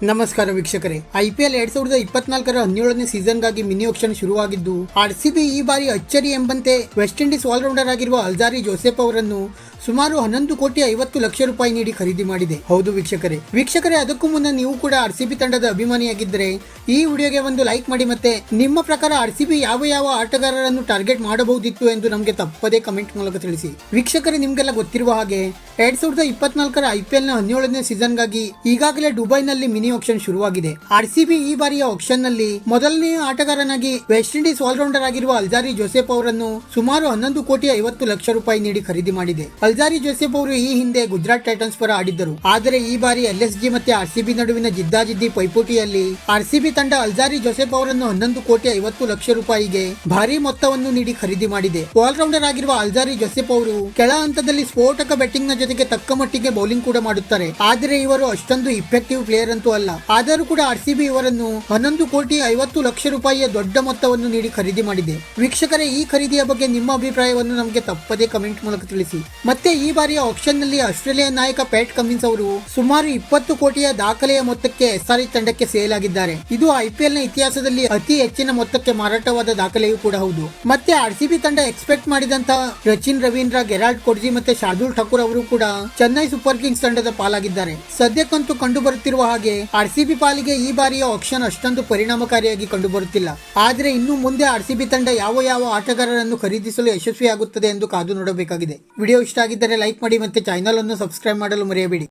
ನಮಸ್ಕಾರ ವೀಕ್ಷಕರೇ, IPL 2024ರ 17ನೇ ಸೀಸನ್ಗಾಗಿ mini action ಶುರುವಾಗಿದ್ದು RCB ಈ ಬಾರಿ ಅಚ್ಚರಿ ಎಂಬಂತೆ ವೆಸ್ಟ್ ಇಂಡೀಸ್ ಆಲ್ರೌಂಡರ್ ಆಗಿರುವ ಅಲ್ಜಾರಿ ಜೋಸೆಫ್ ಅವರನ್ನು ಸುಮಾರು 11,50,00,000 ರೂಪಾಯಿ ನೀಡಿ ಖರೀದಿ ಮಾಡಿದೆ. ಹೌದು ವೀಕ್ಷಕರೇ, ಅದಕ್ಕೂ ಮುನ್ನ ನೀವು ಕೂಡ RCB ತಂಡದ ಅಭಿಮಾನಿಯಾಗಿದ್ದರೆ ಈ ವಿಡಿಯೋಗೆ ಒಂದು ಲೈಕ್ ಮಾಡಿ. ಮತ್ತೆ ನಿಮ್ಮ ಪ್ರಕಾರ RCB ಯಾವ ಆಟಗಾರರನ್ನು ಟಾರ್ಗೆಟ್ ಮಾಡಬಹುದಿತ್ತು ಎಂದು ನಮಗೆ ತಪ್ಪದೇ ಕಮೆಂಟ್ ಮೂಲಕ ತಿಳಿಸಿ. ವೀಕ್ಷಕರೇ, ನಿಮ್ಗೆಲ್ಲ ಗೊತ್ತಿರುವ ಹಾಗೆ 2024ರ IPL ನ 17ನೇ ಸೀಸನ್ಗಾಗಿ ಈಗಾಗಲೇ ದುಬೈನಲ್ಲಿ ಮಿನಿ ಆಕ್ಷನ್ ಶುರುವಾಗಿದೆ. RCB ಈ ಬಾರಿಯ ಆಕ್ಷನ್ ನಲ್ಲಿ ಮೊದಲನೇ ಆಟಗಾರನಾಗಿ ವೆಸ್ಟ್ ಇಂಡೀಸ್ ಆಲ್ರೌಂಡರ್ ಆಗಿರುವ ಅಲ್ಜಾರಿ ಜೋಸೆಫ್ ಅವರನ್ನು ಸುಮಾರು 11,50,00,000 ರೂಪಾಯಿ ನೀಡಿ ಖರೀದಿ ಮಾಡಿದೆ. ಅಲ್ಜಾರಿ ಜೋಸೆಫ್ ಅವರು ಈ ಹಿಂದೆ ಗುಜರಾತ್ ಟೈಟನ್ಸ್ ಪರ ಆಡಿದ್ದರು. ಆದರೆ ಈ ಬಾರಿ LSG ಮತ್ತೆ RCB ನಡುವಿನ ಜಿದ್ದಾಜಿದ್ದಿ ಪೈಪೋಟಿಯಲ್ಲಿ RCB ತಂಡ ಅಲ್ಜಾರಿ ಜೋಸೆಫ್ ಅವರನ್ನು 11,50,00,000 ರೂಪಾಯಿಗೆ ಭಾರಿ ಮೊತ್ತವನ್ನು ನೀಡಿ ಖರೀದಿ ಮಾಡಿದೆ. ಆಲ್ರೌಂಡರ್ ಆಗಿರುವ ಅಲ್ಜಾರಿ ಜೋಸೆಫ್ ಅವರು ಕೆಳ ಹಂತದಲ್ಲಿ ಸ್ಫೋಟಕ ಬ್ಯಾಟಿಂಗ್ ನ ಜೊತೆಗೆ ತಕ್ಕ ಮಟ್ಟಿಗೆ ಬೌಲಿಂಗ್ ಕೂಡ ಮಾಡುತ್ತಾರೆ. ಆದರೆ ಇವರು ಅಷ್ಟೊಂದು ಇಫೆಕ್ಟಿವ್ ಪ್ಲೇಯರ್ ಅಂತೂ ಅಲ್ಲ. ಆದರೂ ಕೂಡ RCB ಇವರನ್ನು 11,50,00,000 ರೂಪಾಯಿಯ ದೊಡ್ಡ ಮೊತ್ತವನ್ನು ನೀಡಿ ಖರೀದಿ ಮಾಡಿದೆ. ವೀಕ್ಷಕರೇ, ಈ ಖರೀದಿಯ ಬಗ್ಗೆ ನಿಮ್ಮ ಅಭಿಪ್ರಾಯವನ್ನು ನಮಗೆ ತಪ್ಪದೇ ಕಮೆಂಟ್ ಮೂಲಕ ತಿಳಿಸಿ. ಮತ್ತೆ ಈ ಬಾರಿಯ ಆಕ್ಷನ್ ನಲ್ಲಿ ಆಸ್ಟ್ರೇಲಿಯಾ ನಾಯಕ ಪ್ಯಾಟ್ ಕಮಿನ್ಸ್ ಅವರು ಸುಮಾರು 20 ಕೋಟಿಯ ದಾಖಲೆಯ ಮೊತ್ತಕ್ಕೆ SRH ತಂಡಕ್ಕೆ ಸೇಲ್ ಆಗಿದ್ದಾರೆ. ಇದು IPL ನ ಇತಿಹಾಸದಲ್ಲಿ ಅತಿ ಹೆಚ್ಚಿನ ಮೊತ್ತಕ್ಕೆ ಮಾರಾಟವಾದ ದಾಖಲೆಯೂ ಕೂಡ ಹೌದು. ಮತ್ತೆ RCB ತಂಡ ಎಕ್ಸ್ಪೆಕ್ಟ್ ಮಾಡಿದಂತಹ ಸಚಿನ್ ರವೀಂದ್ರ, ಗೆರಾಲ್ಡ್ ಕೊಡ್ಜಿ ಮತ್ತೆ ಶಾರ್ದೂಲ್ ಠಾಕೂರ್ ಅವರು ಕೂಡ ಚೆನ್ನೈ ಸೂಪರ್ ಕಿಂಗ್ಸ್ ತಂಡದ ಪಾಲಾಗಿದ್ದಾರೆ. ಸದ್ಯಕ್ಕಂತೂ ಕಂಡು ಬರುತ್ತಿರುವ ಹಾಗೆ RCB ಪಾಲಿಗೆ ಈ ಬಾರಿಯ ಆಕ್ಷನ್ ಅಷ್ಟೊಂದು ಪರಿಣಾಮಕಾರಿಯಾಗಿ ಕಂಡು ಬರುತ್ತಿಲ್ಲ. ಆದರೆ ಇನ್ನು ಮುಂದೆ RCB ತಂಡ ಯಾವ ಆಟಗಾರರನ್ನು ಖರೀದಿಸಲು ಯಶಸ್ವಿಯಾಗುತ್ತದೆ ಎಂದು ಕಾದು ನೋಡಬೇಕಾಗಿದೆ. ವಿಡಿಯೋ ಇಷ್ಟ ಆಗಿದ್ದರೆ ಲೈಕ್ ಮಾಡಿ ಮತ್ತೆ ಚಾನೆಲ್ ಅನ್ನು ಸಬ್ಸ್ಕ್ರೈಬ್ ಮಾಡಲು ಮರೆಯಬೇಡಿ.